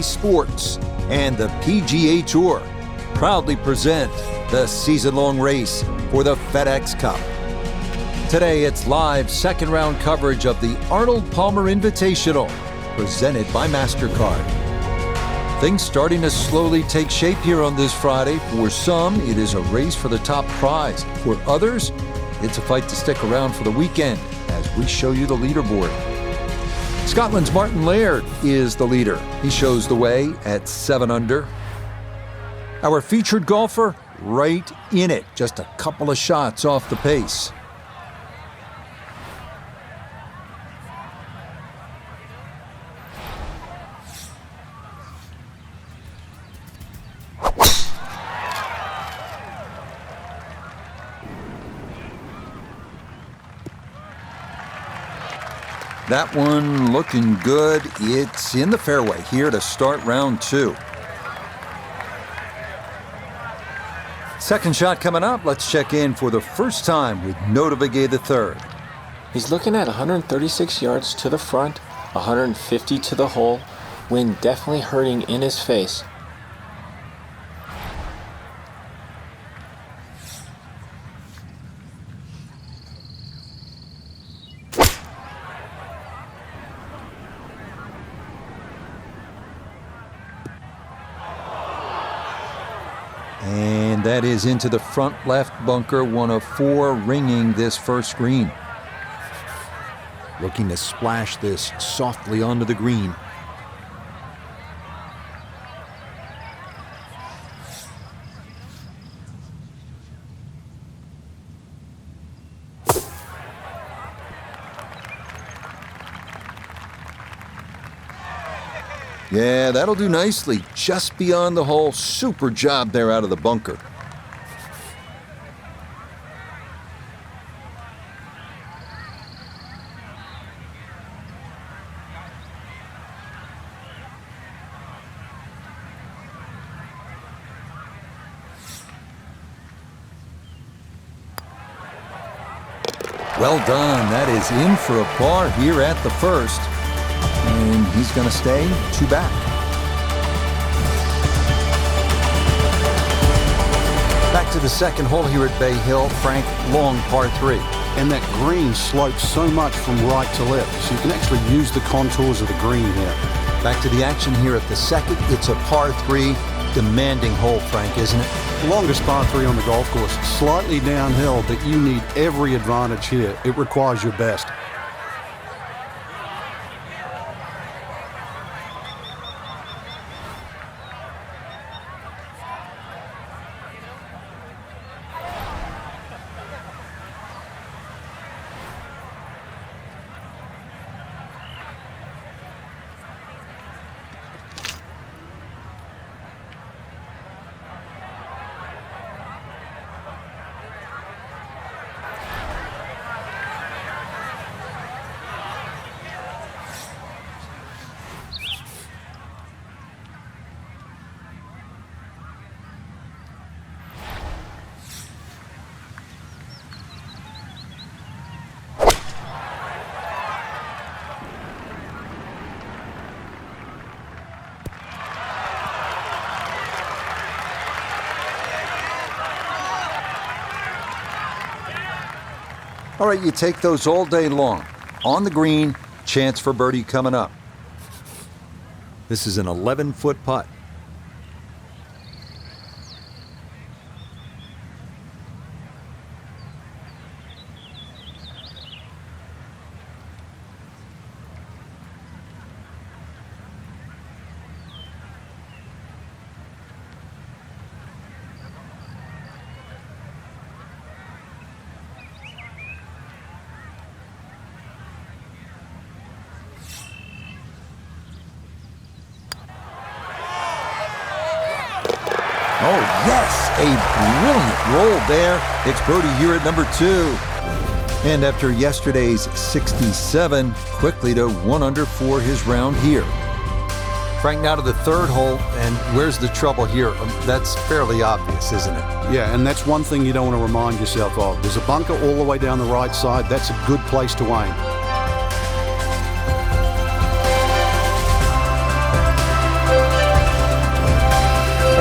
Sports and the PGA Tour proudly present the season-long race for the FedEx Cup. Today, it's live second-round coverage of the Arnold Palmer Invitational, presented by MasterCard. Things starting to slowly take shape here on this Friday. For some, it is a race for the top prize. For others, it's a fight to stick around for the weekend as we show you the leaderboard. Scotland's Martin Laird is the leader. He shows the way at 7 under. Our featured golfer, right in it, just a couple of shots off the pace. That one looking good. It's in the fairway here to start round 2. Second shot coming up. Let's check in for the first time with Notavigay III. He's looking at 136 yards to the front, 150 to the hole. Wind definitely hurting in his face. And that is into the front left bunker, one of 4 ringing this first green. Looking to splash this softly onto the green. Yeah, that'll do nicely. Just beyond the hole. Super job there out of the bunker. Well done. That is in for a par here at the first. And he's going to stay 2 back. Back to the second hole here at Bay Hill. Frank, long par 3. And that green slopes so much from right to left, so you can actually use the contours of the green here. Back to the action here at the second. It's a par 3, demanding hole, Frank, isn't it? The longest par 3 on the golf course. Slightly downhill, but you need every advantage here. It requires your best. All right, you take those all day long. On the green, chance for birdie coming up. This is an 11-foot putt. Oh, yes, a brilliant roll there. It's birdie here at number 2. And after yesterday's 67, quickly to 1 under for his round here. Frank, now to the third hole, and where's the trouble here? That's fairly obvious, isn't it? Yeah, and that's one thing you don't want to remind yourself of. There's a bunker all the way down the right side. That's a good place to aim.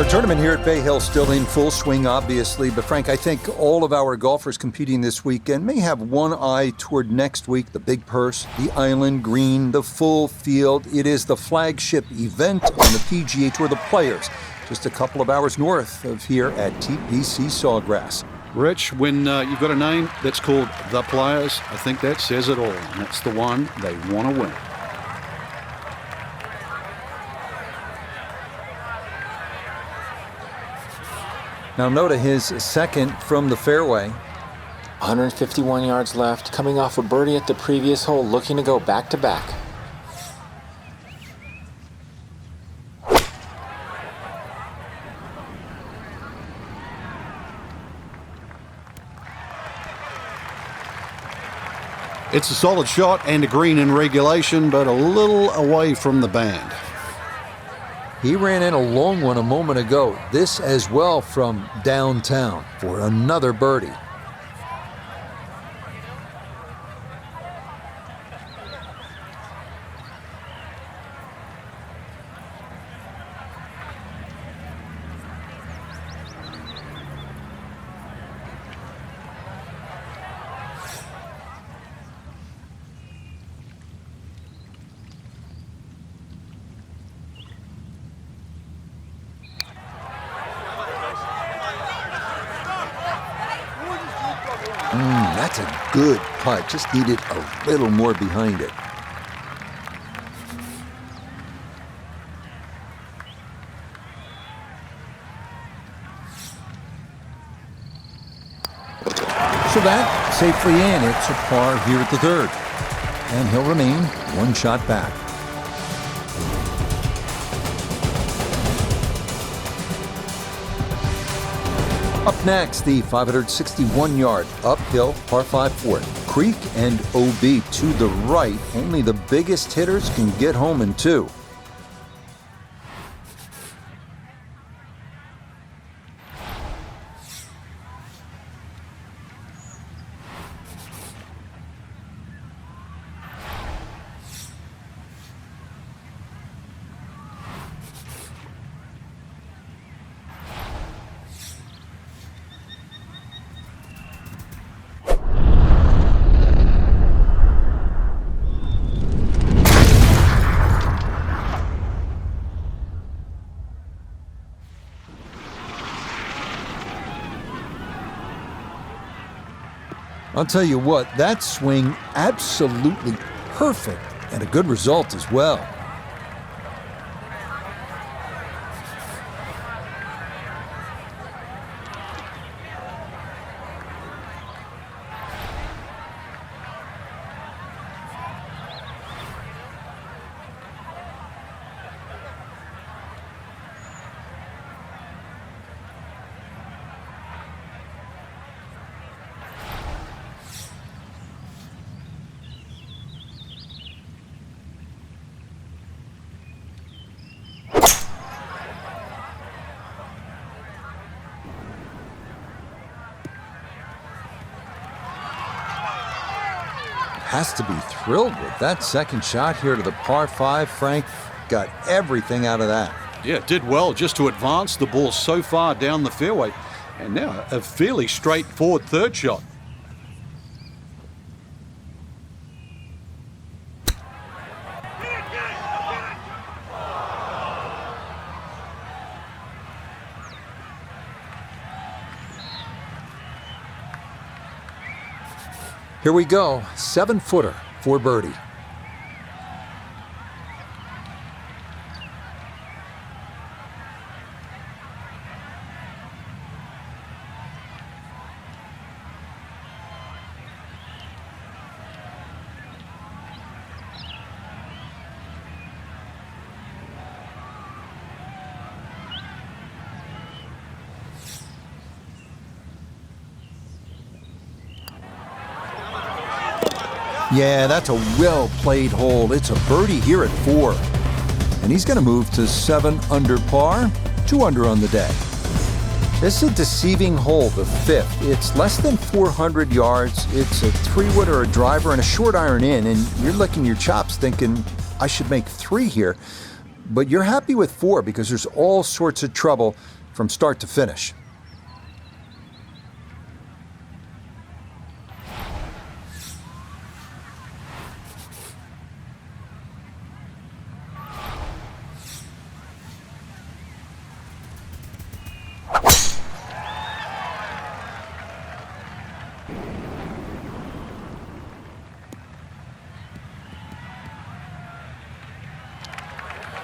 Our tournament here at Bay Hill still in full swing, obviously. But, Frank, I think all of our golfers competing this weekend may have one eye toward next week, the big purse, the island green, the full field. It is the flagship event on the PGA Tour, the Players, just a couple of hours north of here at TPC Sawgrass. Rich, when you've got a name that's called The Players, I think that says it all. And that's the one they want to win. Now Noda, his second from the fairway. 151 yards left, coming off a birdie at the previous hole, looking to go back-to-back. It's a solid shot and a green in regulation, but a little away from the band. He ran in a long one a moment ago. This as well from downtown for another birdie. That's a good putt. Just needed a little more behind it. So that safely in. It's a par here at the third. And he'll remain one shot back. Up next, the 561-yard uphill par 5 fourth. Creek and OB to the right. Only the biggest hitters can get home in two. I'll tell you what, that swing absolutely perfect and a good result as well. Has to be thrilled with that second shot here to the par 5. Frank got everything out of that. Yeah, did well just to advance the ball so far down the fairway. And now a fairly straightforward third shot. Here we go, 7-footer for birdie. Yeah, that's a well-played hole. It's a birdie here at 4. And he's going to move to 7 under par, 2 under on the day. This is a deceiving hole, the 5th. It's less than 400 yards. It's a 3-wood or a driver and a short iron in, and you're licking your chops thinking, I should make 3 here. but you're happy with 4 because there's all sorts of trouble from start to finish.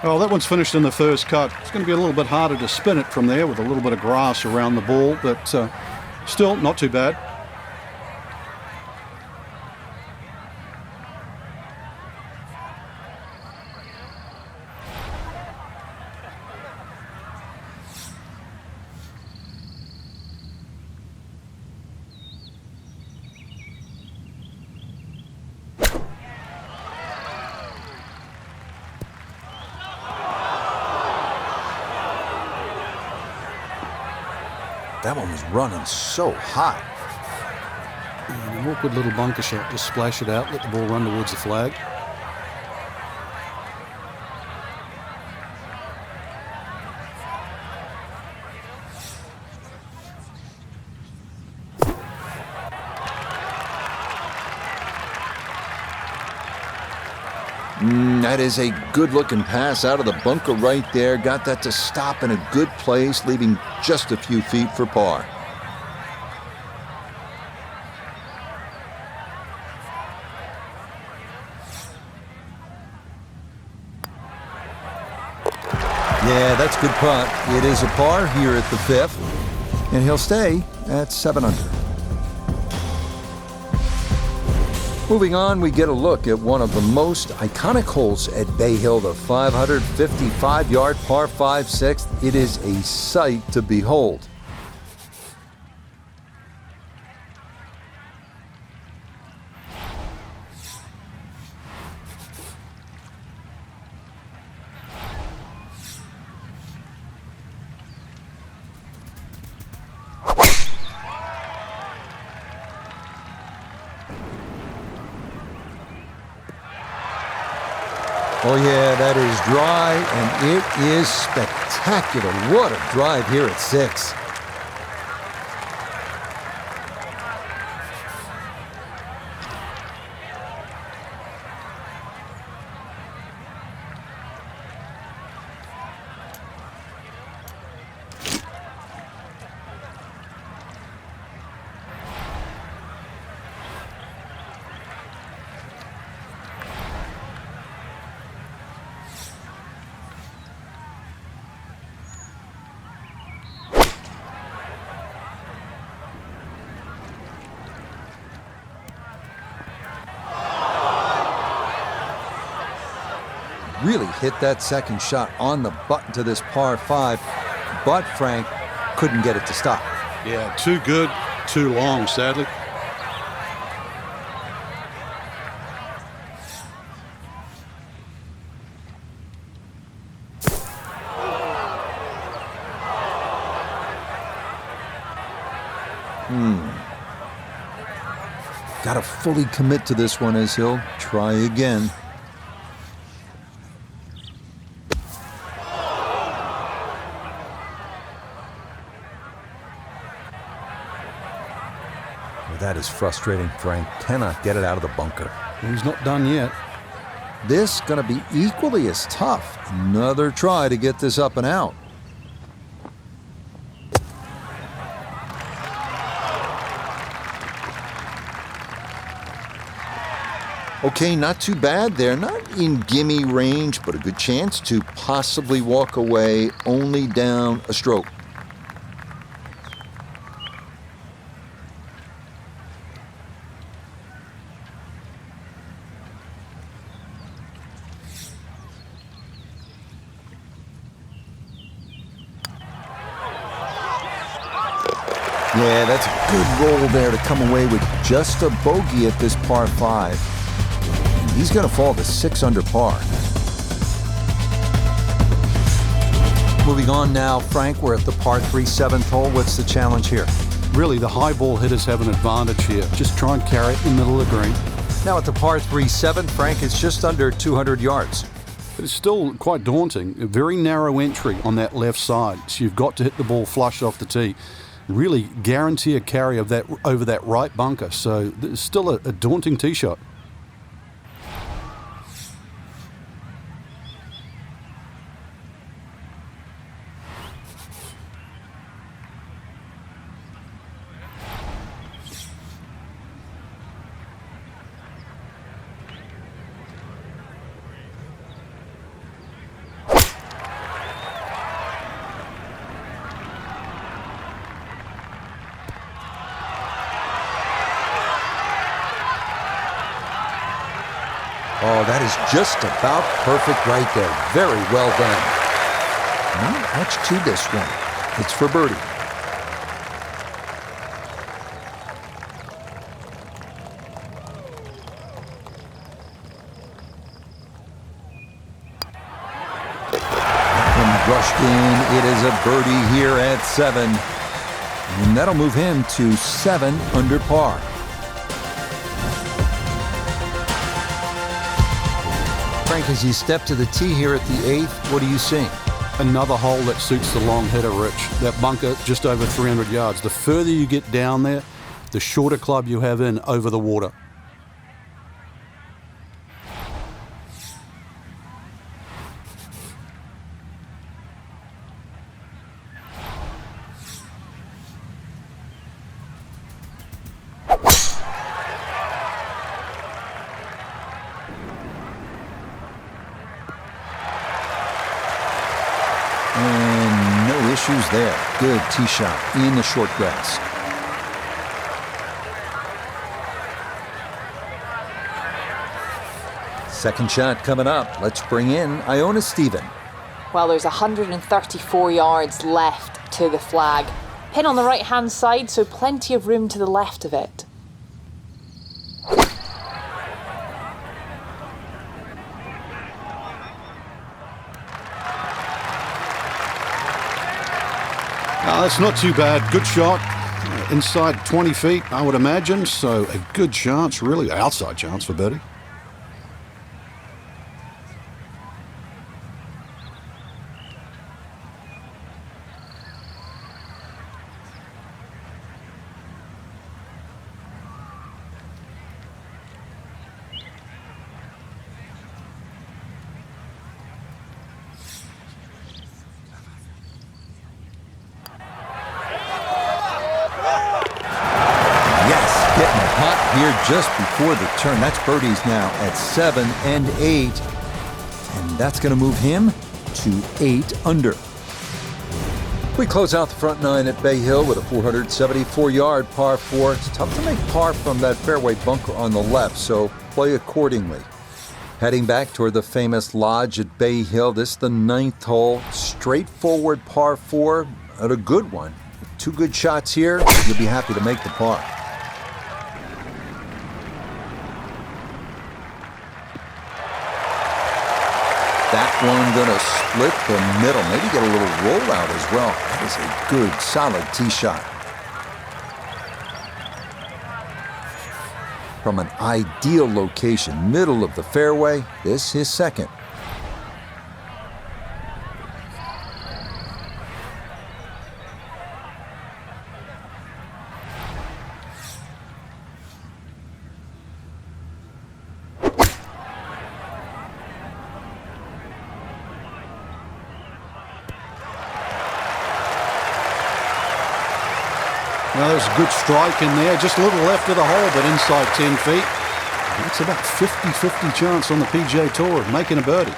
Well, that one's finished in the first cut. It's going to be a little bit harder to spin it from there with a little bit of grass around the ball, but still not too bad. That one was running so hot. And an awkward little bunker shot. Just splash it out, let the ball run towards the flag. That is a good-looking pass out of the bunker right there. Got that to stop in a good place, leaving just a few feet for par. Yeah, that's good putt. It is a par here at the 5th, and he'll stay at 7 under. Moving on, we get a look at one of the most iconic holes at Bay Hill, the 555-yard par 5 6th. It is a sight to behold. Oh yeah, that is dry, and it is spectacular. What a drive here at 6. Really hit that second shot on the button to this par 5, but Frank couldn't get it to stop. Yeah, too good, too long, sadly. Got to fully commit to this one as he'll try again. That is frustrating. Frank cannot get it out of the bunker. He's not done yet. This going to be equally as tough. Another try to get this up and out. Okay, not too bad there. Not in gimme range, but a good chance to possibly walk away only down a stroke. Yeah, that's a good roll there to come away with just a bogey at this par 5. He's going to fall to 6 under par. Moving on now, Frank, we're at the par 3 7th hole. What's the challenge here? Really, the high ball hitters have an advantage here. Just try and carry it in the middle of the green. Now at the par 3 7th, Frank, it's just under 200 yards. But it's still quite daunting. A very narrow entry on that left side. So you've got to hit the ball flush off the tee. Really guarantee a carry of that over that right bunker. So it's still a daunting tee shot. Oh, that is just about perfect right there. Very well done. Not much to this one. It's for birdie. And brushed in. It is a birdie here at 7. And that'll move him to 7 under par. Frank, as you step to the tee here at the 8th, what are you seeing? Another hole that suits the long hitter, Rich. That bunker just over 300 yards. The further you get down there, the shorter club you have in over the water. And no issues there. Good tee shot in the short grass. Second shot coming up. Let's bring in Iona Stephen. Well, there's 134 yards left to the flag. Pin on the right-hand side, so plenty of room to the left of it. That's not too bad. Good shot. Inside 20 feet, I would imagine. So a good chance, really outside chance for birdie. Here just before the turn. That's birdies now at 7 and 8. And that's going to move him to 8 under. We close out the front 9 at Bay Hill with a 474-yard par 4. It's tough to make par from that fairway bunker on the left, so play accordingly. Heading back toward the famous lodge at Bay Hill, this is the 9th hole. Straightforward par 4, and a good one. With 2 good shots here, you'll be happy to make the par. That one gonna split the middle. Maybe get a little rollout as well. That is a good, solid tee shot. From an ideal location, middle of the fairway, this is second. Well, there's a good strike in there, just a little left of the hole, but inside 10 feet. That's about 50-50 chance on the PGA Tour of making a birdie.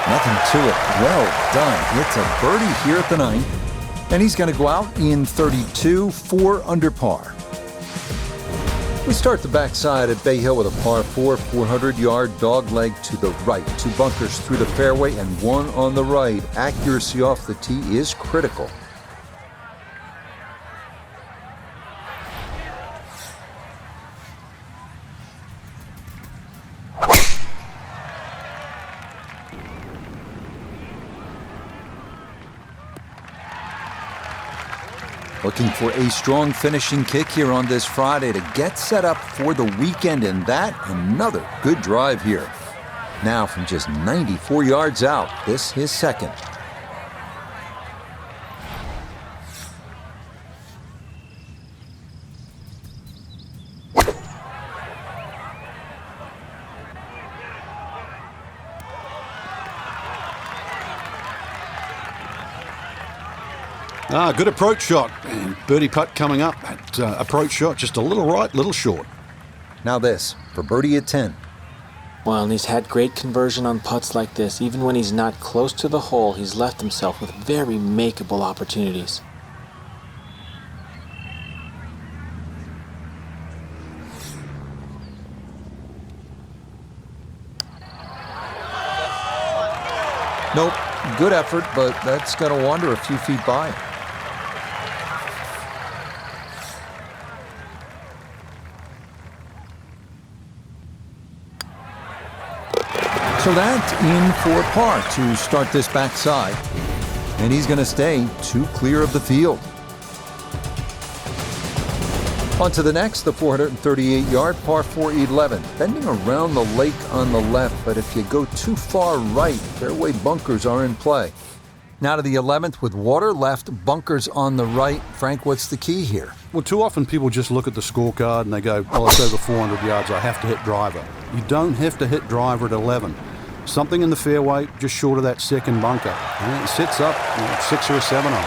Nothing to it. Well done. It's a birdie here at the 9th. And he's going to go out in 32, 4 under par. We start the backside at Bay Hill with a par 4, 400-yard dogleg to the right. 2 bunkers through the fairway and 1 on the right. Accuracy off the tee is critical. Looking for a strong finishing kick here on this Friday to get set up for the weekend, and that another good drive here. Now from just 94 yards out, this his second. Good approach shot. And birdie putt coming up. That approach shot just a little right, little short. Now this for birdie at 10. Well, and he's had great conversion on putts like this. Even when he's not close to the hole, he's left himself with very makeable opportunities. Nope, good effort, but that's going to wander a few feet by. So that's in for par to start this backside. And he's going to stay 2 clear of the field. On to the next, the 438-yard par 4 11. Bending around the lake on the left, but if you go too far right, fairway bunkers are in play. Now to the 11th with water left, bunkers on the right. Frank, what's the key here? Well, too often people just look at the scorecard and they go, oh, it's over 400 yards, I have to hit driver. You don't have to hit driver at 11. Something in the fairway just short of that second bunker. And it sits up 6 or a 7 on.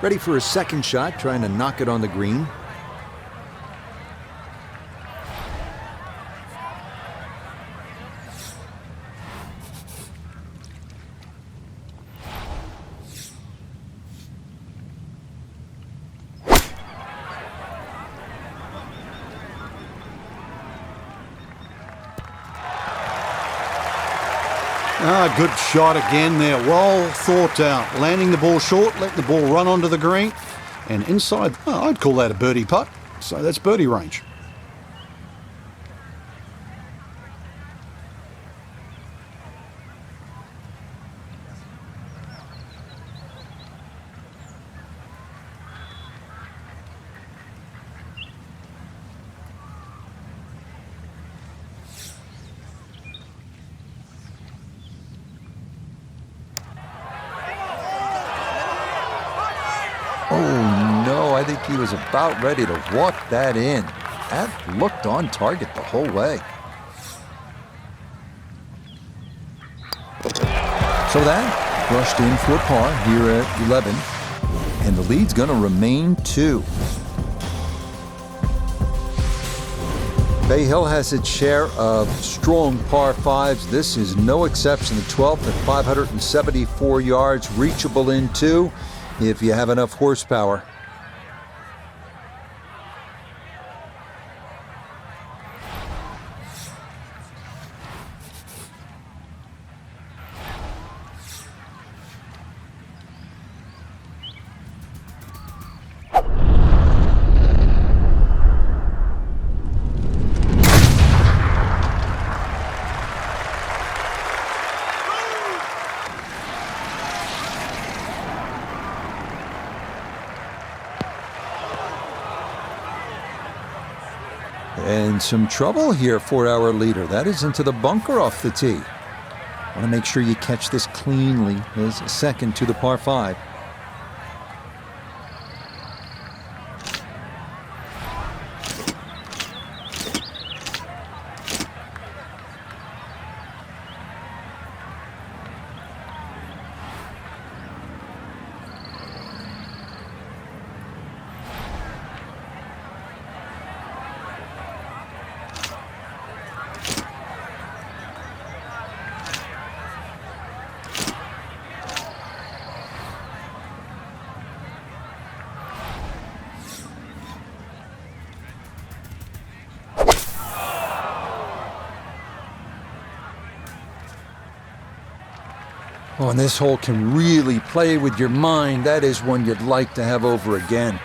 Ready for a second shot, trying to knock it on the green. Good shot again there. Well thought out. Landing the ball short, letting the ball run onto the green. And inside, I'd call that a birdie putt. So that's birdie range. Oh no, I think he was about ready to walk that in. That looked on target the whole way. So that brushed in for par here at 11. And the lead's going to remain 2. Bay Hill has its share of strong par 5s. This is no exception. The 12th at 574 yards, reachable in 2 if you have enough horsepower. And some trouble here for our leader. That is into the bunker off the tee. Want to make sure you catch this cleanly. His second to the par 5. Oh, and this hole can really play with your mind. That is one you'd like to have over again.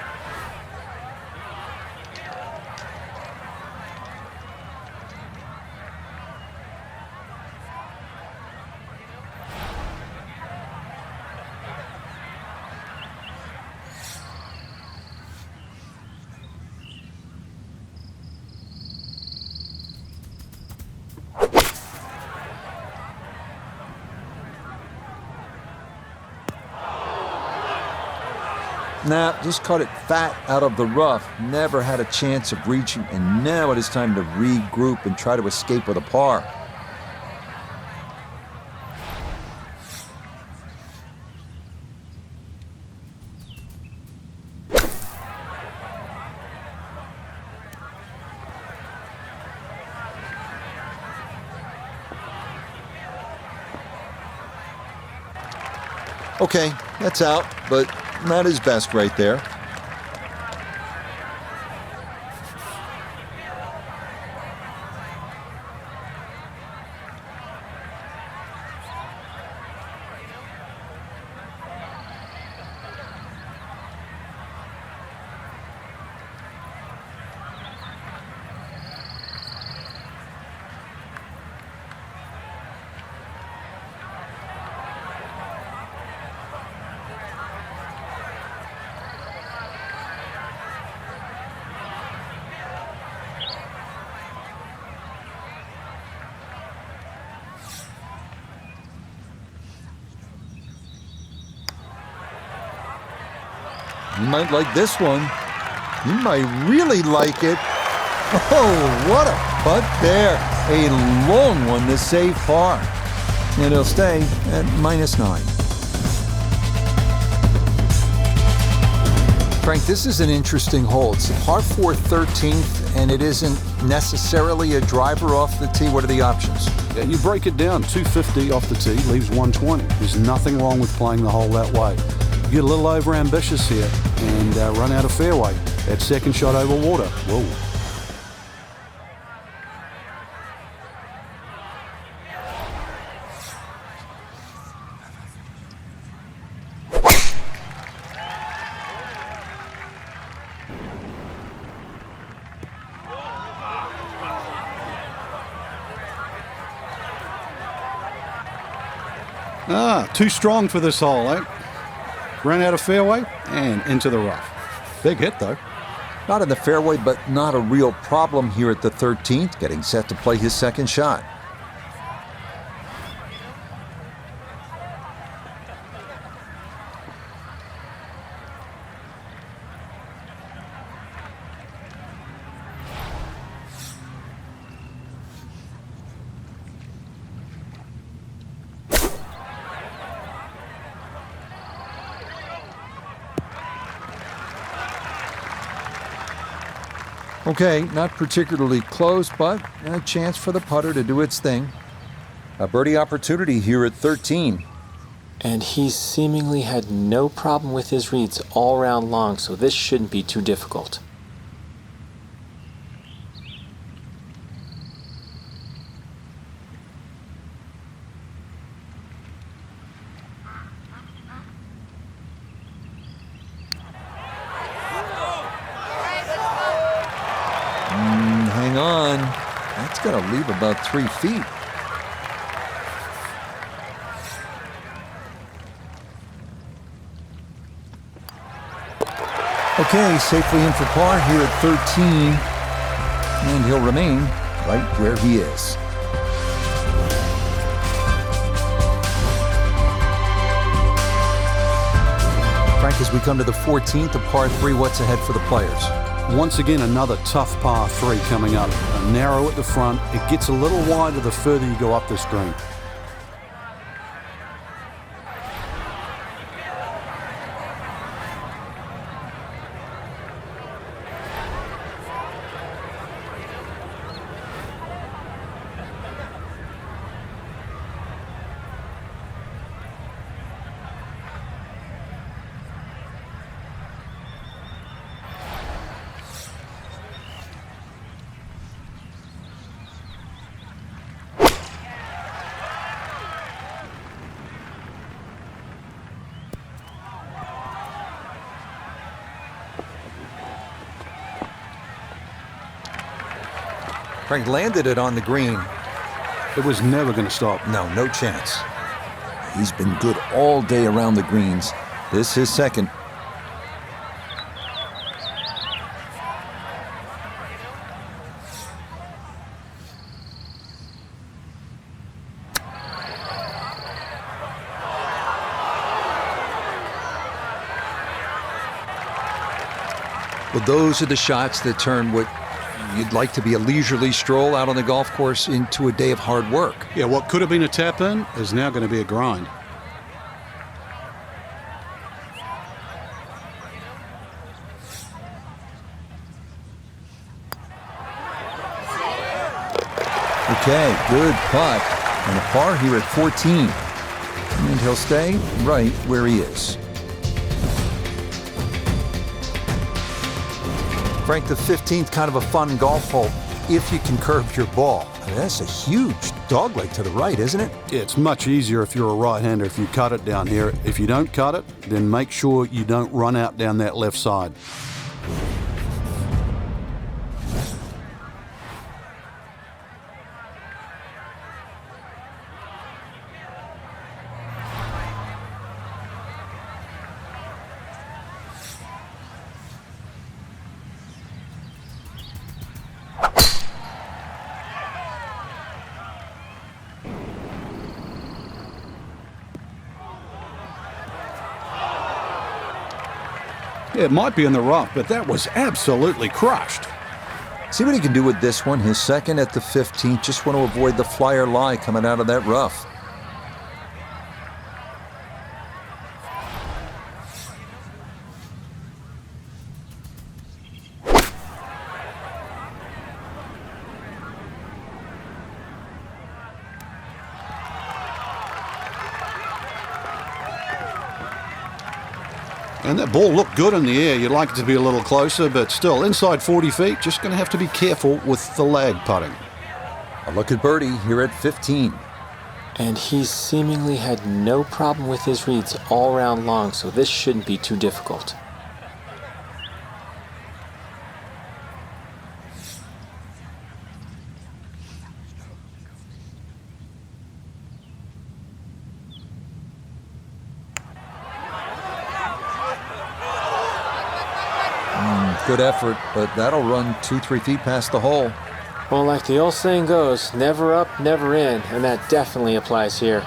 Nah, just caught it fat out of the rough. Never had a chance of reaching, and now it is time to regroup and try to escape with a par. Okay, that's out, but not his best right there. You might like this one. You might really like it. Oh, what a putt there. A long one to save par. And he'll stay at -9. Frank, this is an interesting hole. It's a par 4 13th, and it isn't necessarily a driver off the tee. What are the options? Yeah, you break it down, 250 off the tee, leaves 120. There's nothing wrong with playing the hole that way. You get a little over-ambitious here and run out of fairway. That second shot over water. Whoa. Too strong for this hole, eh? Ran out of fairway and into the rough. Big hit, though. Not in the fairway, but not a real problem here at the 13th, getting set to play his second shot. Okay, not particularly close, but a chance for the putter to do its thing. A birdie opportunity here at 13. And he seemingly had no problem with his reads all round long, so this shouldn't be too difficult. Hang on. That's going to leave about 3 feet. Okay, safely in for par here at 13. And he'll remain right where he is. Frank, as we come to the 14th of par 3, what's ahead for the players? Once again, another tough par 3 coming up. Narrow at the front. It gets a little wider the further you go up this green. Frank landed it on the green. It was never going to stop. No chance. He's been good all day around the greens. This is second. Well, those are the shots that turn what you'd like to be a leisurely stroll out on the golf course into a day of hard work. Yeah, what could have been a tap-in is now going to be a grind. Okay, good putt. And a par here at 14. And he'll stay right where he is. Frank, the 15th, kind of a fun golf hole if you can curve your ball. I mean, that's a huge dogleg to the right, isn't it? Yeah, it's much easier if you're a right-hander if you cut it down here. If you don't cut it, then make sure you don't run out down that left side. It might be in the rough, but that was absolutely crushed. See what he can do with this one. His second at the 15th. Just want to avoid the flyer lie coming out of that rough. And that ball looked good in the air. You'd like it to be a little closer, but still, inside 40 feet, just going to have to be careful with the lag putting. A look at birdie here at 15. And he's seemingly had no problem with his reads all round long, so this shouldn't be too difficult. Good effort, but that'll run 2-3 feet past the hole. Well, like the old saying goes, never up, never in, and that definitely applies here.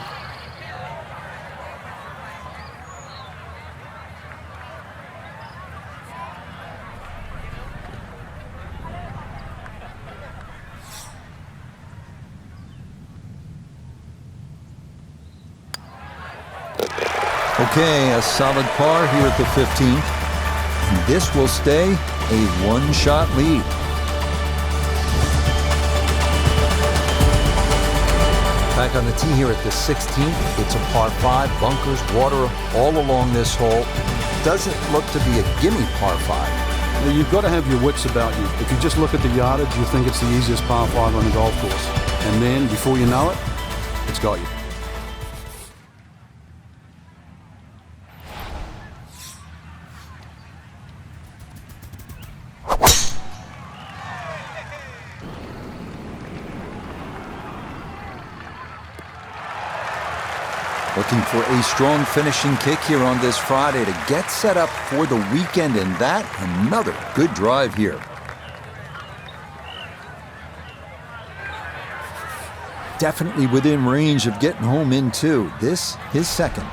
Okay, a solid par here at the 15th. And this will stay a one-shot lead. Back on the tee here at the 16th. It's a par 5, bunkers, water all along this hole. Doesn't look to be a gimme par 5. Now, you've got to have your wits about you. If you just look at the yardage, you think it's the easiest par 5 on the golf course. And then, before you know it, it's got you. Looking for a strong finishing kick here on this Friday to get set up for the weekend, and that another good drive here. Definitely within range of getting home in two. This his second.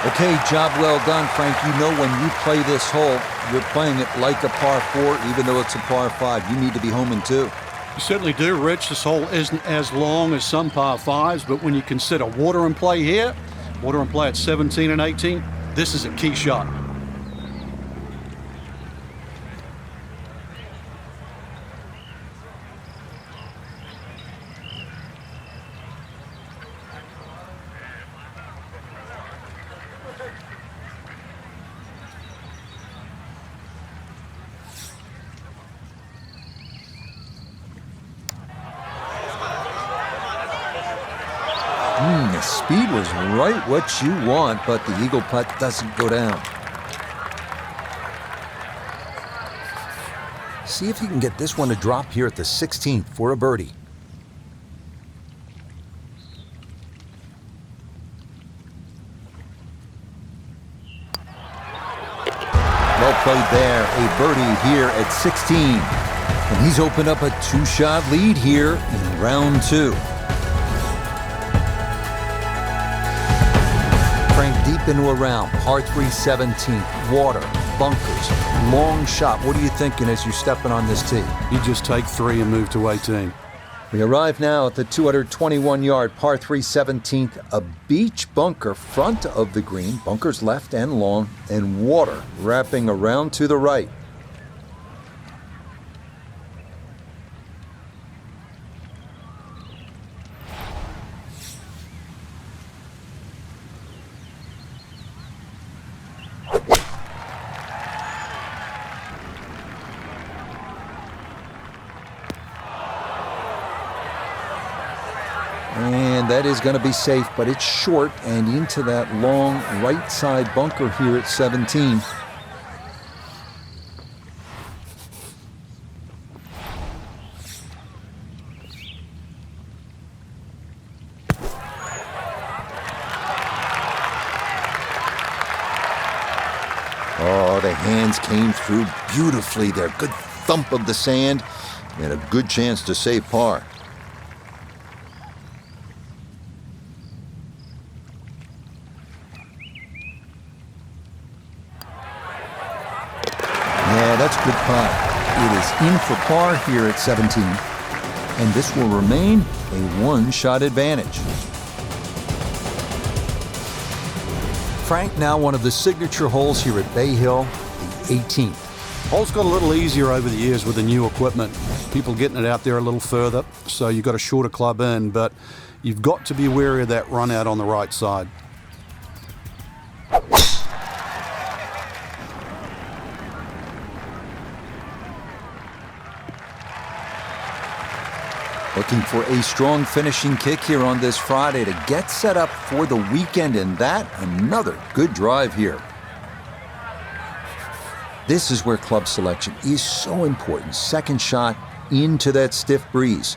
Okay, job well done, Frank. You know when you play this hole, you're playing it like a par 4, even though it's a par 5. You need to be home in 2. You certainly do, Rich. This hole isn't as long as some par 5s, but when you consider water in play here, water in play at 17 and 18, this is a key shot. The speed was right what you want, but the eagle putt doesn't go down. See if you can get this one to drop here at the 16th for a birdie. played there, a birdie here at 16. And he's opened up a 2-shot lead here in round 2. Frank, deep into a round, par 3 17th, water, bunkers, long shot. What are you thinking as you're stepping on this tee? You just take 3 and move to 18. We arrive now at the 221-yard par 3 17th, a beach bunker front of the green, bunkers left and long, and water wrapping around to the right. And that is going to be safe, but it's short and into that long right side bunker here at 17. Oh, the hands came through beautifully there. Good thump of the sand and a good chance to save par. Yeah, that's a good putt. It is in for par here at 17, and this will remain a 1-shot advantage. Frank, now one of the signature holes here at Bay Hill, the 18th. Hole's got a little easier over the years with the new equipment. People getting it out there a little further, so you've got a shorter club in, but you've got to be wary of that run out on the right side. Looking for a strong finishing kick here on this Friday to get set up for the weekend, and that another good drive here. This is where club selection is so important. Second shot into that stiff breeze.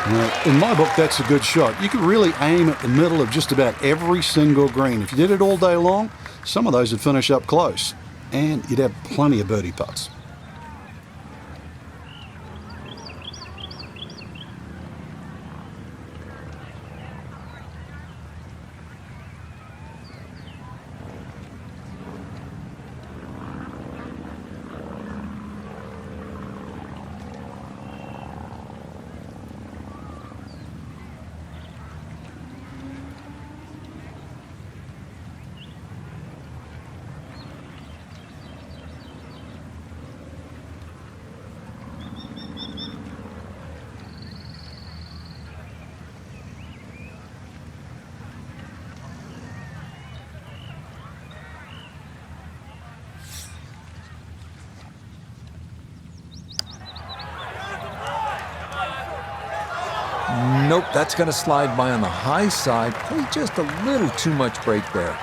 Now, in my book, that's a good shot. You could really aim at the middle of just about every single green. If you did it all day long, some of those would finish up close, and you'd have plenty of birdie putts. Nope, that's going to slide by on the high side. Played just a little too much break there.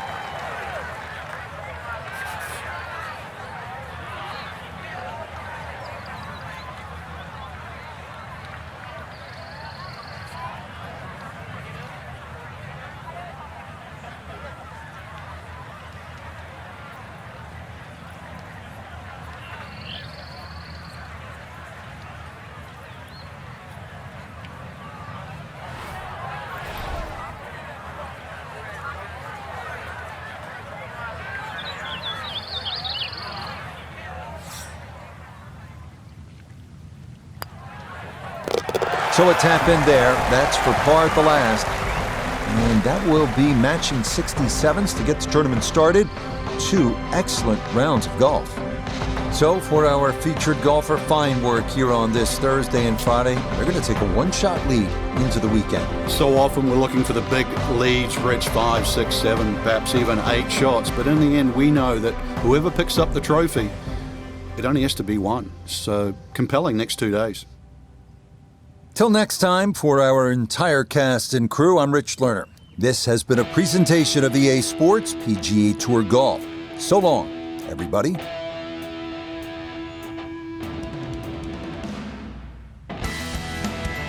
So a tap in there. That's for par at the last. And that will be matching 67s to get the tournament started. 2 excellent rounds of golf. So for our featured golfer, fine work here on this Thursday and Friday. They're going to take a 1-shot lead into the weekend. So often we're looking for the big leads, reach 5, 6, 7, perhaps even 8 shots. But in the end, we know that whoever picks up the trophy, it only has to be one. So compelling next 2 days. Till next time, for our entire cast and crew, I'm Rich Lerner. This has been a presentation of EA Sports PGA Tour Golf. So long. everybody.